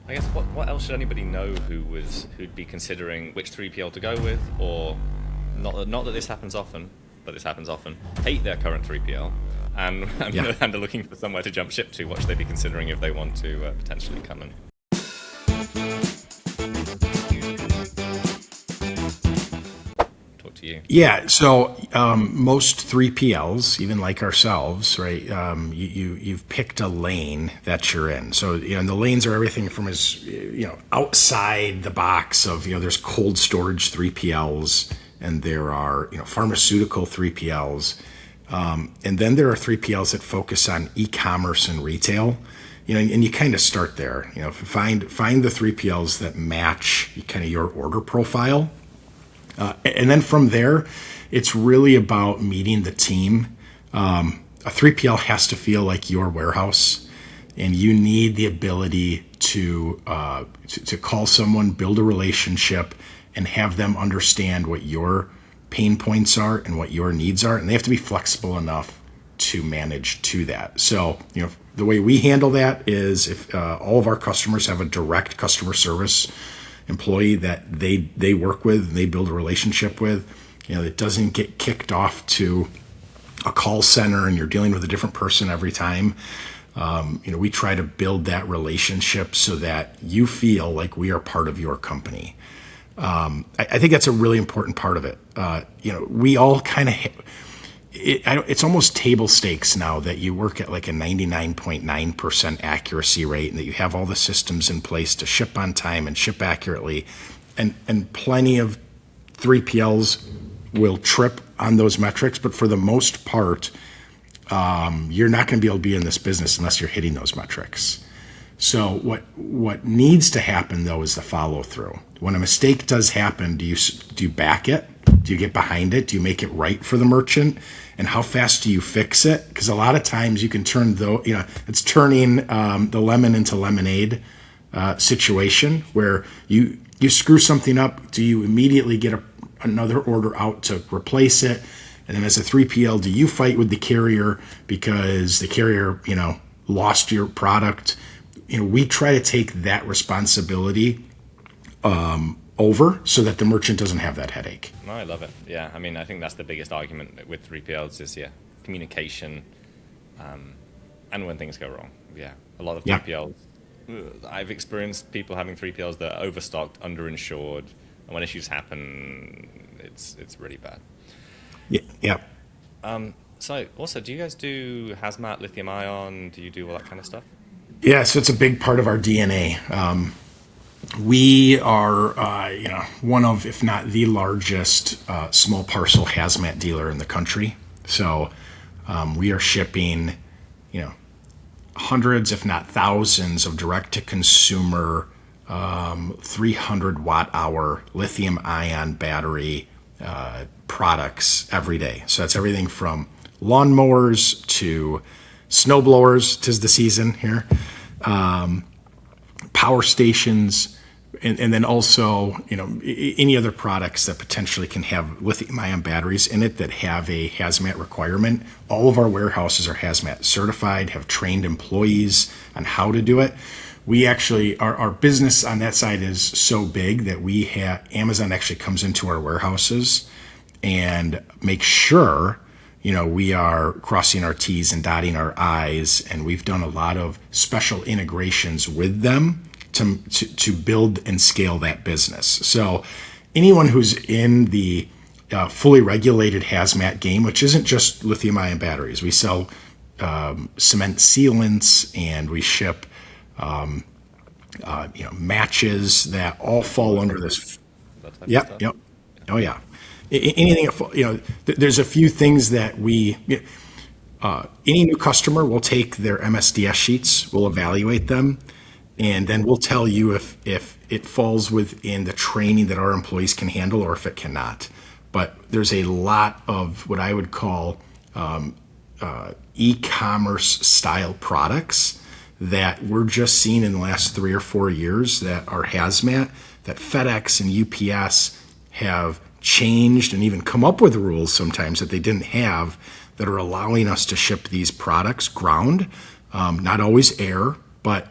I guess what else should anybody know who'd be considering which 3PL to go with, or not that this happens often, but this happens often, hate their current 3PL and Yeah. and are looking for somewhere to jump ship to? What should they be considering if they want to potentially come and talk to you? Yeah, so most 3PLs, even like ourselves, right? You've picked a lane that you're in. So and the lanes are everything from outside the box of there's cold storage 3PLs, and there are pharmaceutical 3PLs, and then there are 3PLs that focus on e-commerce and retail. And you kind of start there. Find the 3PLs that match kind of your order profile. And then from there, it's really about meeting the team. A 3PL has to feel like your warehouse, and you need the ability to call someone, build a relationship, and have them understand what your pain points are and what your needs are. And they have to be flexible enough to manage to that. So, the way we handle that is if all of our customers have a direct customer service employee that they work with and they build a relationship with, it doesn't get kicked off to a call center and you're dealing with a different person every time. We try to build that relationship so that you feel like we are part of your company. I think that's a really important part of it. We all kind of it's almost table stakes now that you work at like a 99.9% accuracy rate and that you have all the systems in place to ship on time and ship accurately. And plenty of 3PLs will trip on those metrics, but for the most part, you're not going to be able to be in this business unless you're hitting those metrics. So what needs to happen though is the follow through. When a mistake does happen, do you back it? Do you get behind it? Do you make it right for the merchant? And how fast do you fix it? Because a lot of times you can turn it's turning the lemon into lemonade situation where you screw something up. Do you immediately get another order out to replace it? And then as a 3PL, do you fight with the carrier because the carrier lost your product? We try to take that responsibility over so that the merchant doesn't have that headache. No, I love it. Yeah, I mean, I think that's the biggest argument with 3PLs is communication, and when things go wrong. Yeah, a lot of Yeah. 3PLs. I've experienced people having 3PLs that are overstocked, underinsured, and when issues happen, it's really bad. Yeah. Yeah. So, also, do you guys do hazmat, lithium ion? Do you do all that kind of stuff? Yeah, so it's a big part of our DNA. We are, one of, if not the largest small parcel hazmat dealer in the country. So we are shipping, hundreds, if not thousands, of direct-to-consumer 300 watt hour lithium ion battery products every day. So that's everything from lawnmowers to snowblowers. 'Tis the season here. Power stations, and then also any other products that potentially can have lithium ion batteries in it that have a hazmat requirement. All of our warehouses are hazmat certified, have trained employees on how to do it. We actually, our business on that side is so big that Amazon actually comes into our warehouses and makes sure we are crossing our T's and dotting our I's, and we've done a lot of special integrations with them to build and scale that business. So anyone who's in the fully regulated hazmat game, which isn't just lithium ion batteries, we sell cement sealants, and we ship matches that all fall under this. That type of Yep, stuff? yep. Oh yeah. Anything, there's a few things that any new customer will take their MSDS sheets, we'll evaluate them, and then we'll tell you if it falls within the training that our employees can handle or if it cannot. But there's a lot of what I would call e-commerce style products that we're just seeing in the last 3 or 4 years that are hazmat, that FedEx and UPS have changed and even come up with rules sometimes that they didn't have, that are allowing us to ship these products ground, not always air, but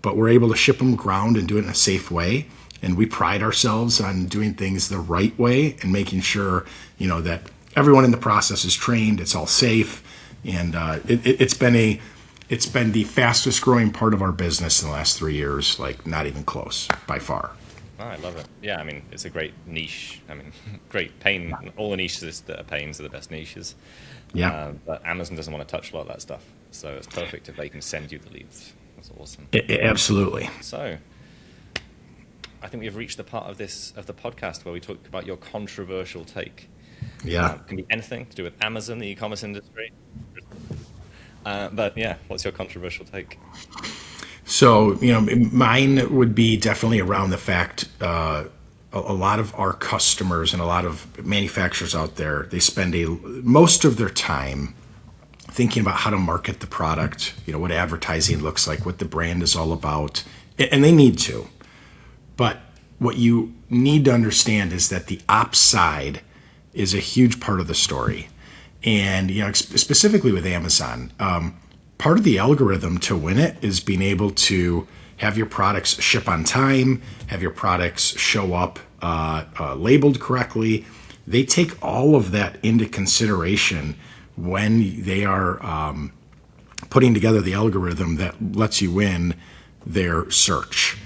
we're able to ship them ground and do it in a safe way. And we pride ourselves on doing things the right way and making sure, that everyone in the process is trained, it's all safe. And it's been the fastest growing part of our business in the last 3 years, like not even close by far. Oh, I love it. Yeah, I mean, it's a great niche. I mean, great pain. All the niches that are pains are the best niches. Yeah. But Amazon doesn't want to touch a lot of that stuff. So it's perfect if they can send you the leads. That's awesome. Absolutely. So I think we've reached the part of the podcast where we talk about your controversial take. Yeah. It can be anything to do with Amazon, the e-commerce industry. But yeah, what's your controversial take? So, mine would be definitely around the fact a lot of our customers and a lot of manufacturers out there, they spend most of their time thinking about how to market the product, what advertising looks like, what the brand is all about, and they need to. But what you need to understand is that the ops side is a huge part of the story. And, specifically with Amazon, part of the algorithm to win it is being able to have your products ship on time, have your products show up labeled correctly. They take all of that into consideration when they are putting together the algorithm that lets you win their search.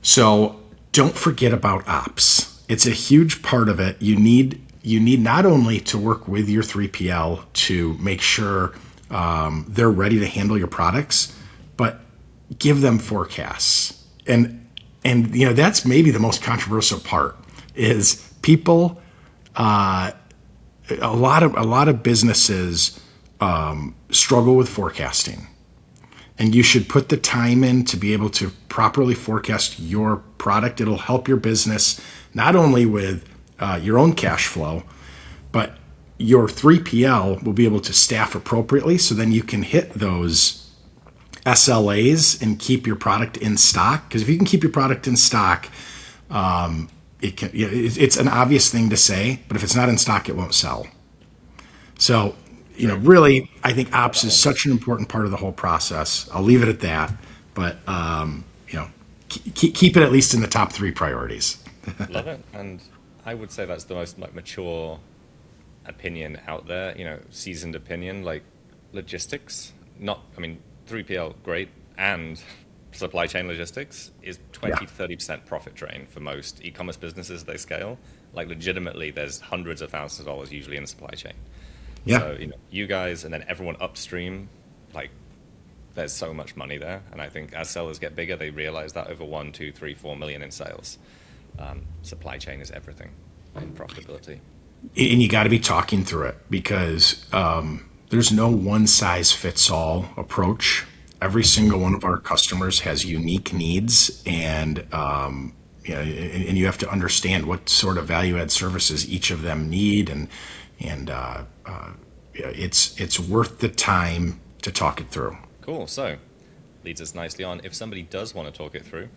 So don't forget about ops. It's a huge part of it. You need not only to work with your 3PL to make sure they're ready to handle your products, but give them forecasts. And that's maybe the most controversial part is people. A lot of businesses struggle with forecasting, and you should put the time in to be able to properly forecast your product. It'll help your business not only with your own cash flow, but your 3PL will be able to staff appropriately, so then you can hit those SLAs and keep your product in stock. Because if you can keep your product in stock, it's an obvious thing to say, but if it's not in stock, it won't sell. So, really, I think ops is such an important part of the whole process. I'll leave it at that, but keep it at least in the top 3 priorities. Love it, and I would say that's the most mature opinion out there. Seasoned opinion, like logistics. 3PL great, and supply chain logistics is 20 to 30% profit drain for most e-commerce businesses they scale. Like legitimately, there's hundreds of thousands of dollars usually in the supply chain. Yeah. So you guys and then everyone upstream, like there's so much money there. And I think as sellers get bigger, they realize that over 1, 2, 3, 4 million in sales, supply chain is everything in profitability. And you got to be talking through it because there's no one size fits all approach. Every single one of our customers has unique needs, and and you have to understand what sort of value add services each of them need, and it's worth the time to talk it through. Cool. So leads us nicely on. If somebody does want to talk it through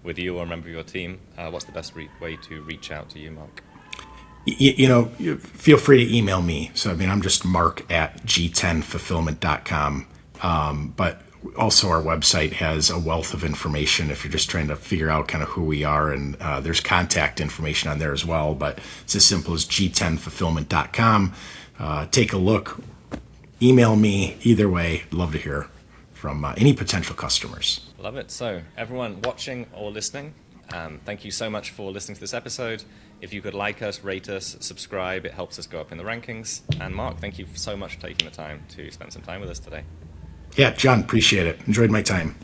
with you or a member of your team, what's the best way to reach out to you, Mark? Feel free to email me. So, I'm just Mark at G10Fulfillment.com. But also our website has a wealth of information if you're just trying to figure out kind of who we are. And there's contact information on there as well. But it's as simple as G10Fulfillment.com. Take a look. Email me. Either way, love to hear from any potential customers. Love it. So everyone watching or listening, thank you so much for listening to this episode. If you could like us, rate us, subscribe, it helps us go up in the rankings. And Mark, thank you so much for taking the time to spend some time with us today. Yeah, John, appreciate it. Enjoyed my time.